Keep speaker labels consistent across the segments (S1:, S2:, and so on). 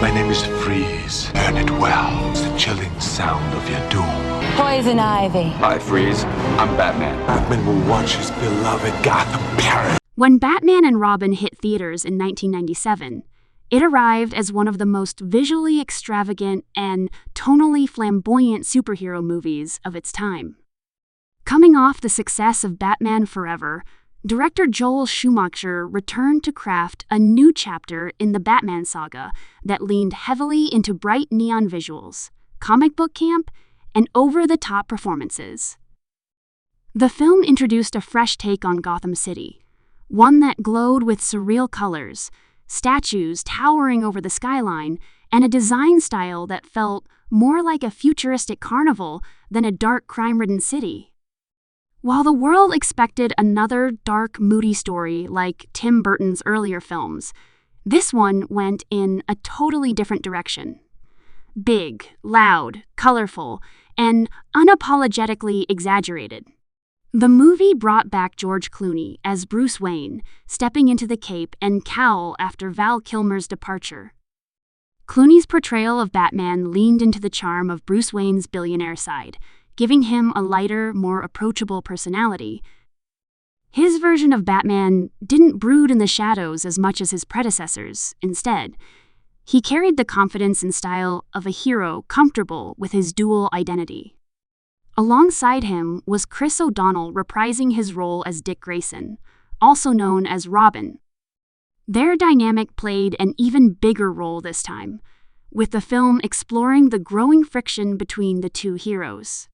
S1: My name is Freeze. Learn it well. It's the chilling sound of your doom.
S2: Poison Ivy.
S3: Hi, Freeze. I'm Batman.
S1: Batman will watch his beloved Gotham Paris.
S4: When Batman and Robin hit theaters in 1997, it arrived as one of the most visually extravagant and tonally flamboyant superhero movies of its time. Coming off the success of Batman Forever, director Joel Schumacher returned to craft a new chapter in the Batman saga that leaned heavily into bright neon visuals, comic book camp, and over-the-top performances. The film introduced a fresh take on Gotham City, one that glowed with surreal colors, statues towering over the skyline, and a design style that felt more like a futuristic carnival than a dark, crime-ridden city. While the world expected another dark, moody story like Tim Burton's earlier films, this one went in a totally different direction. Big, loud, colorful, and unapologetically exaggerated. The movie brought back George Clooney as Bruce Wayne, stepping into the cape and cowl after Val Kilmer's departure. Clooney's portrayal of Batman leaned into the charm of Bruce Wayne's billionaire side, giving him a lighter, more approachable personality. His version of Batman didn't brood in the shadows as much as his predecessors. Instead, he carried the confidence and style of a hero comfortable with his dual identity. Alongside him was Chris O'Donnell reprising his role as Dick Grayson, also known as Robin. Their dynamic played an even bigger role this time, with the film exploring the growing friction between the two heroes.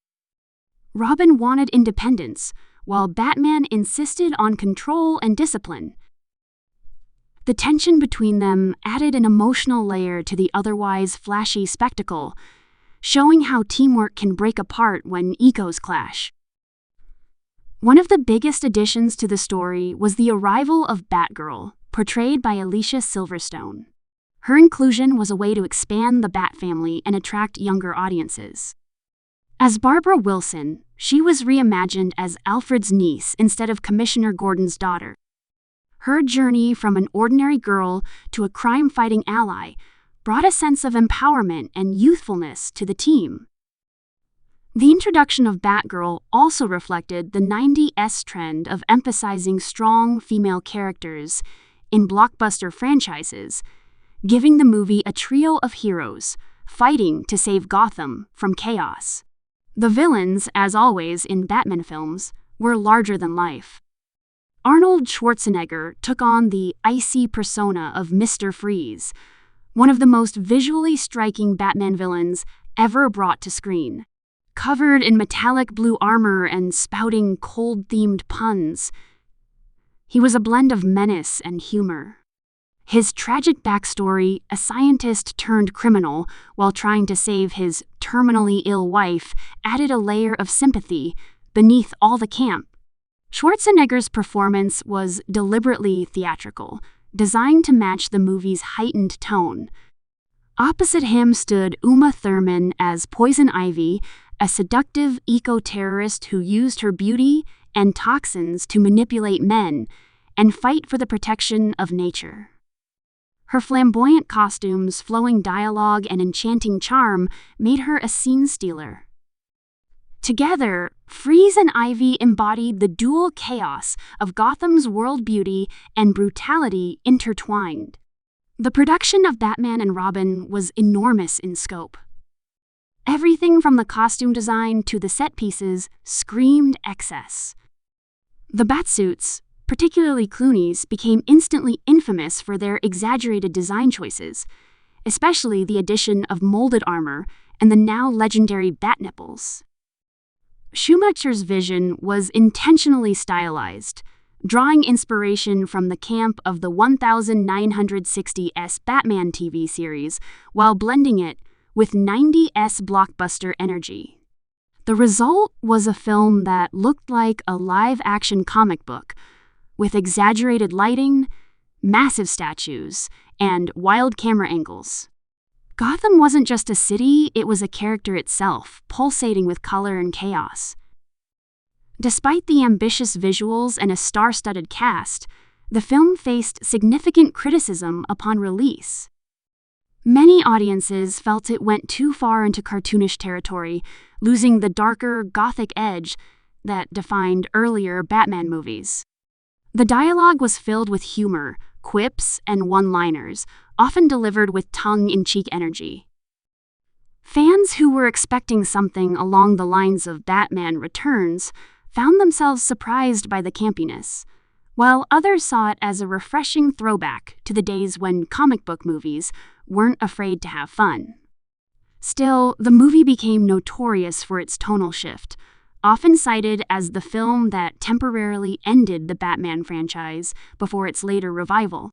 S4: Robin wanted independence, while Batman insisted on control and discipline. The tension between them added an emotional layer to the otherwise flashy spectacle, showing how teamwork can break apart when egos clash. One of the biggest additions to the story was the arrival of Batgirl, portrayed by Alicia Silverstone. Her inclusion was a way to expand the Bat family and attract younger audiences. As Barbara Wilson, she was reimagined as Alfred's niece instead of Commissioner Gordon's daughter. Her journey from an ordinary girl to a crime-fighting ally brought a sense of empowerment and youthfulness to the team. The introduction of Batgirl also reflected the 90s trend of emphasizing strong female characters in blockbuster franchises, giving the movie a trio of heroes fighting to save Gotham from chaos. The villains, as always in Batman films, were larger than life. Arnold Schwarzenegger took on the icy persona of Mr. Freeze, one of the most visually striking Batman villains ever brought to screen. Covered in metallic blue armor and spouting cold-themed puns, he was a blend of menace and humor. His tragic backstory, a scientist turned criminal while trying to save his terminally ill wife, added a layer of sympathy beneath all the camp. Schwarzenegger's performance was deliberately theatrical, designed to match the movie's heightened tone. Opposite him stood Uma Thurman as Poison Ivy, a seductive eco-terrorist who used her beauty and toxins to manipulate men and fight for the protection of nature. Her flamboyant costumes, flowing dialogue, and enchanting charm made her a scene stealer. Together, Freeze and Ivy embodied the dual chaos of Gotham's world beauty and brutality intertwined. The production of Batman and Robin was enormous in scope. Everything from the costume design to the set pieces screamed excess. The Batsuits, particularly Clooney's, became instantly infamous for their exaggerated design choices, especially the addition of molded armor and the now legendary bat-nipples. Schumacher's vision was intentionally stylized, drawing inspiration from the camp of the 1960s Batman TV series while blending it with 90s blockbuster energy. The result was a film that looked like a live-action comic book, with exaggerated lighting, massive statues, and wild camera angles. Gotham wasn't just a city, it was a character itself, pulsating with color and chaos. Despite the ambitious visuals and a star-studded cast, the film faced significant criticism upon release. Many audiences felt it went too far into cartoonish territory, losing the darker, gothic edge that defined earlier Batman movies. The dialogue was filled with humor, quips, and one-liners, often delivered with tongue-in-cheek energy. Fans who were expecting something along the lines of Batman Returns found themselves surprised by the campiness, while others saw it as a refreshing throwback to the days when comic book movies weren't afraid to have fun. Still, the movie became notorious for its tonal shift, often cited as the film that temporarily ended the Batman franchise before its later revival.